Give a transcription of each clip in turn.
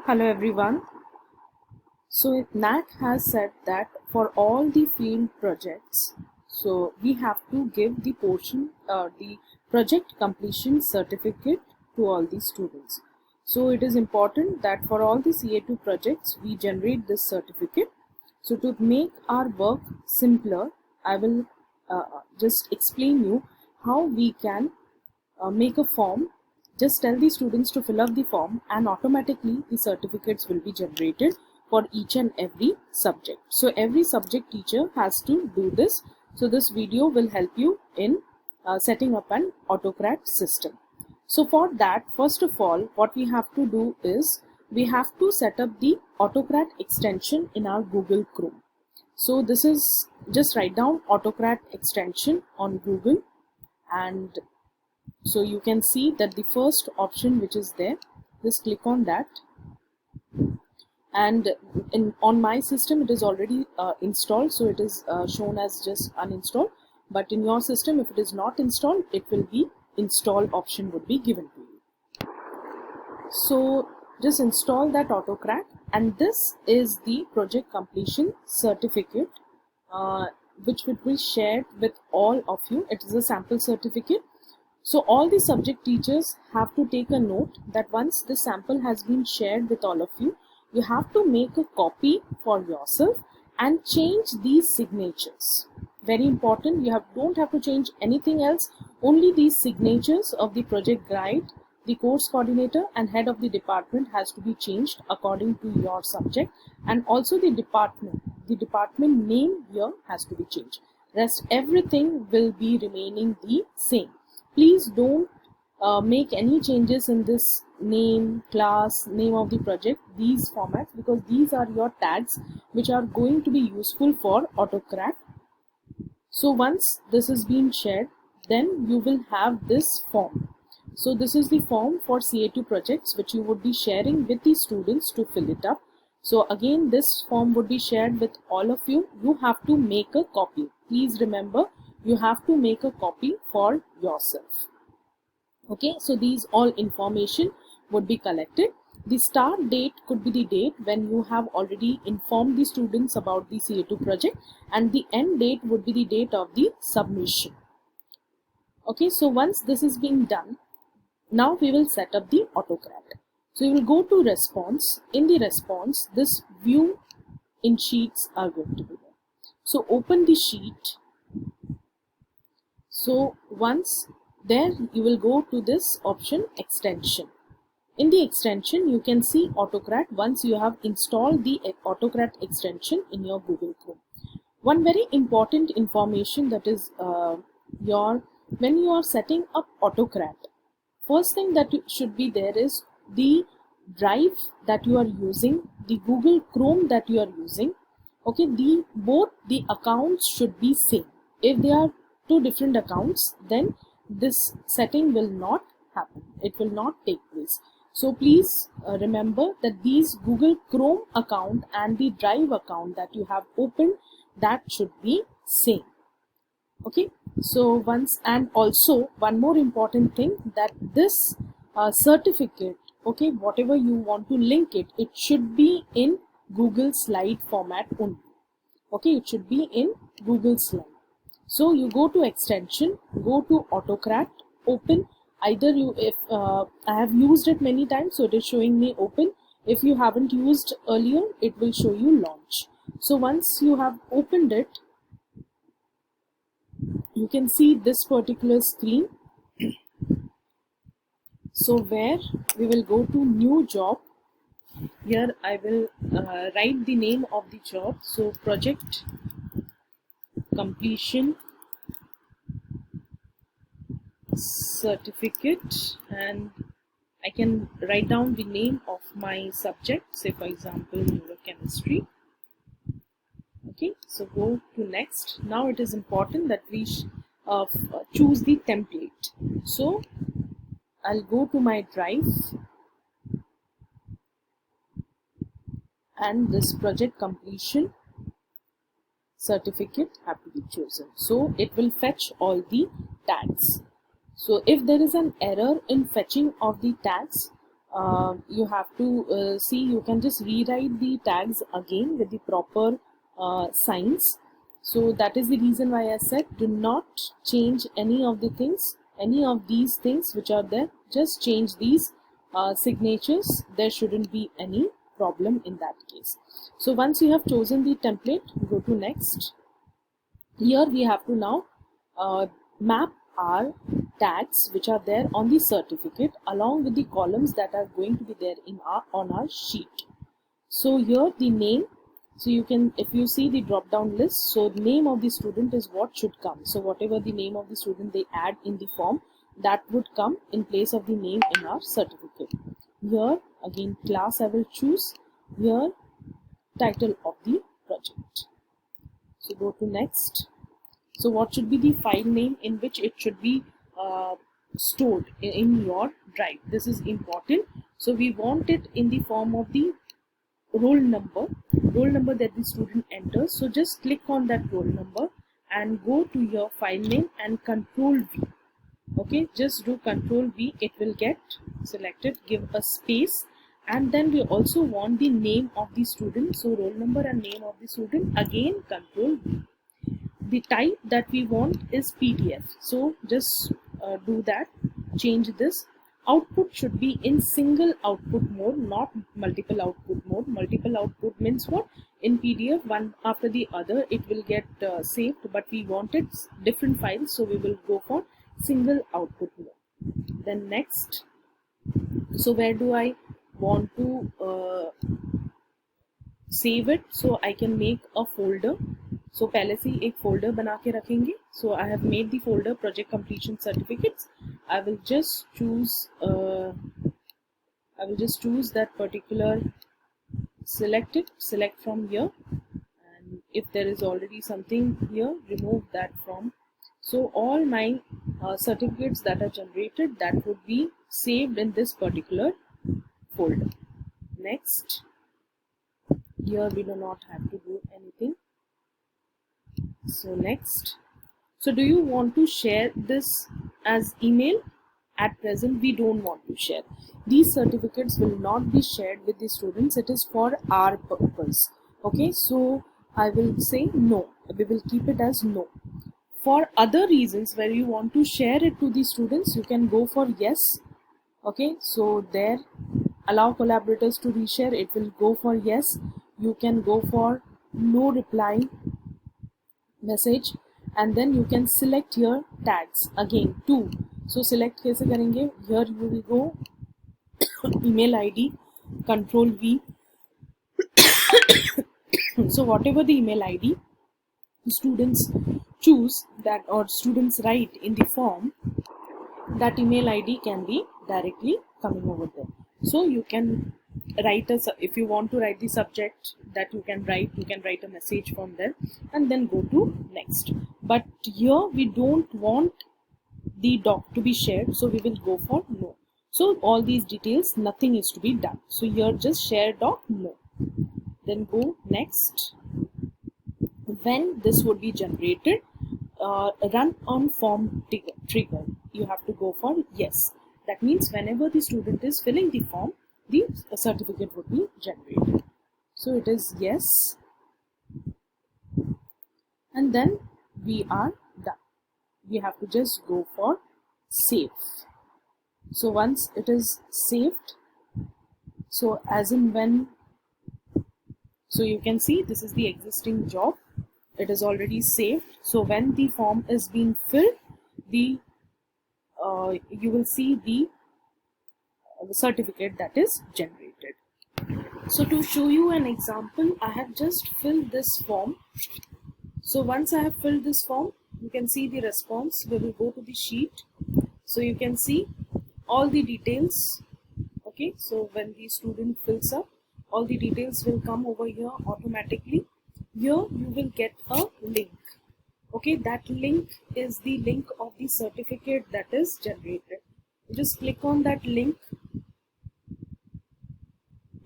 Hello everyone. So NAC has said that for all the field projects, so we have to give the project completion certificate to all the students. So it is important that for all the CA2 projects, we generate this certificate. So to make our work simpler, I will just explain you how we can make a form. Just tell the students to fill up the form and automatically the certificates will be generated for each and every subject. So every subject teacher has to do this. So this video will help you in setting up an Autocrat system. So for that, first of all, what we have to do is we have to set up the Autocrat extension in our Google Chrome. So this is, just write down Autocrat extension on Google, and so you can see that the first option which is there, just click on that, and on my system it is already installed, so it is shown as just uninstall, but in your system if it is not installed, it will be install option would be given to you. So just install that Autocrat, and this is the project completion certificate which will be shared with all of you. It is a sample certificate. So all the subject teachers have to take a note that once the sample has been shared with all of you, you have to make a copy for yourself and change these signatures. Very important, you don't have to change anything else, only these signatures of the project guide, the course coordinator and head of the department has to be changed according to your subject, and also the department name here has to be changed. Rest everything will be remaining the same. Please don't make any changes in this name, class, name of the project, these formats, because these are your tags which are going to be useful for Autocrat. So once this is being shared, then you will have this form. So this is the form for CA2 projects which you would be sharing with the students to fill it up. So again, this form would be shared with all of you. You have to make a copy. Please remember, you have to make a copy for yourself. Okay, so these all information would be collected. The start date could be the date when you have already informed the students about the CA2 project, and the end date would be the date of the submission. Okay, so once this is being done, now we will set up the Autocrat. So you will go to response. In the response, this view in sheets are going to be there. So open the sheet. So once there, you will go to this option extension. In the extension, you can see Autocrat once you have installed the Autocrat extension in your Google Chrome. One very important information, that is when you are setting up Autocrat, first thing that should be there is the drive that you are using, the Google Chrome that you are using. Okay, both the accounts should be same. If they are two different accounts, then this setting will not happen. It will not take place. So please remember that these Google Chrome account and the Drive account that you have opened, that should be same. Okay, so once, and also one more important thing, that this certificate, okay, whatever you want to link it, it should be in Google slide format only. Okay, it should be in Google slide. So you go to extension, go to Autocrat, open. Either I have used it many times, so it is showing me open. If you haven't used earlier, it will show you launch. So once you have opened it, you can see this particular screen. So where we will go to new job. Here I will write the name of the job. So project completion certificate, and I can write down the name of my subject, say for example neurochemistry. Okay, so go to next. Now it is important that we choose the template. So I'll go to my drive, and this project completion certificate have to be chosen. So it will fetch all the tags. So if there is an error in fetching of the tags, you have to see, you can just rewrite the tags again with the proper signs. So that is the reason why I said do not change any of the things, any of these things which are there. Just change these signatures. There shouldn't be any problem in that case. So once you have chosen the template, go to next. Here we have to now map our tags which are there on the certificate along with the columns that are going to be there in on our sheet. So here the name, so you can, if you see the drop down list, so the name of the student is what should come. So whatever the name of the student they add in the form, that would come in place of the name in our certificate. Here again class I will choose, here title of the project. So go to next. So what should be the file name in which it should be stored in your drive? This is important. So we want it in the form of the roll number that the student enters. So just click on that roll number and go to your file name and Control V. Okay, just do Control V, it will get selected. Give a space, and then we also want the name of the student. So roll number and name of the student, again Control V. The type that we want is PDF, so just do that, change this. Output should be in single output mode, not multiple output mode. Multiple output means what? In PDF, one after the other it will get saved, but we wanted different files, so we will go for single output mode. Then next, so where do I want to save it? So I can make a folder. So पहले से ही एक folder बना के रखेंगे. So I have made the folder project completion certificates. I will just choose that particular, select from here, and if there is already something here, remove that from. So all my certificates that are generated, that would be saved in this particular folder. Next, here we do not have to do anything. So next, so do you want to share this as email? At present we don't want to share. These certificates will not be shared with the students. It is for our purpose. Okay, so I will say no, we will keep it as no. For other reasons where you want to share it to the students, you can go for yes. Okay, so there, allow collaborators to reshare, it will go for yes. You can go for no reply message, and then you can select your tags again too. So select कैसे करेंगे? Here you will go email ID, Control V. So whatever the email ID students choose, that or students write in the form, that email ID can be directly coming over there. So you can write if you want to write the subject, that you can write a message from there and then go to next. But here we don't want the doc to be shared, so we will go for no. So all these details, nothing is to be done. So here just share doc, no. Then go next. When this would be generated, run on form trigger, you have to go for yes. That means whenever the student is filling the form, the certificate would be generated. So it is yes, and then we are done. We have to just go for save. So once it is saved, so as in when, so you can see this is the existing job, it is already saved. So when the form is being filled, the you will see the certificate that is generated. So to show you an example, I have just filled this form. So once I have filled this form, you can see the response. We will go to the sheet. So you can see all the details. Okay, so when the student fills up, all the details will come over here automatically. Here you will get a link. Okay, that link is the link of the certificate that is generated. Just click on that link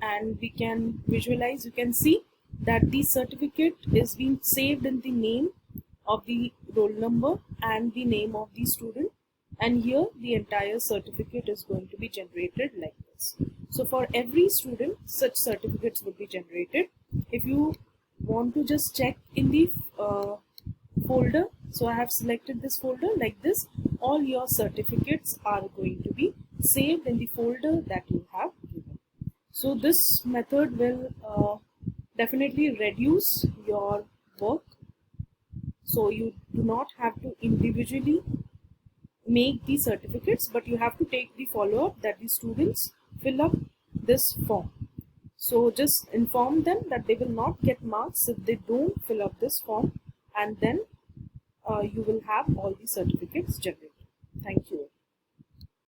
and we can visualize. You can see that the certificate is being saved in the name of the roll number and the name of the student, and here the entire certificate is going to be generated like this. So for every student, such certificates would be generated. If you want to just check in the folder, so I have selected this folder like this, all your certificates are going to be saved in the folder that you have given. So this method will definitely reduce your work. So you do not have to individually make the certificates, but you have to take the follow-up that the students fill up this form. So just inform them that they will not get marks if they don't fill up this form, and then you will have all the certificates generated. Thank you.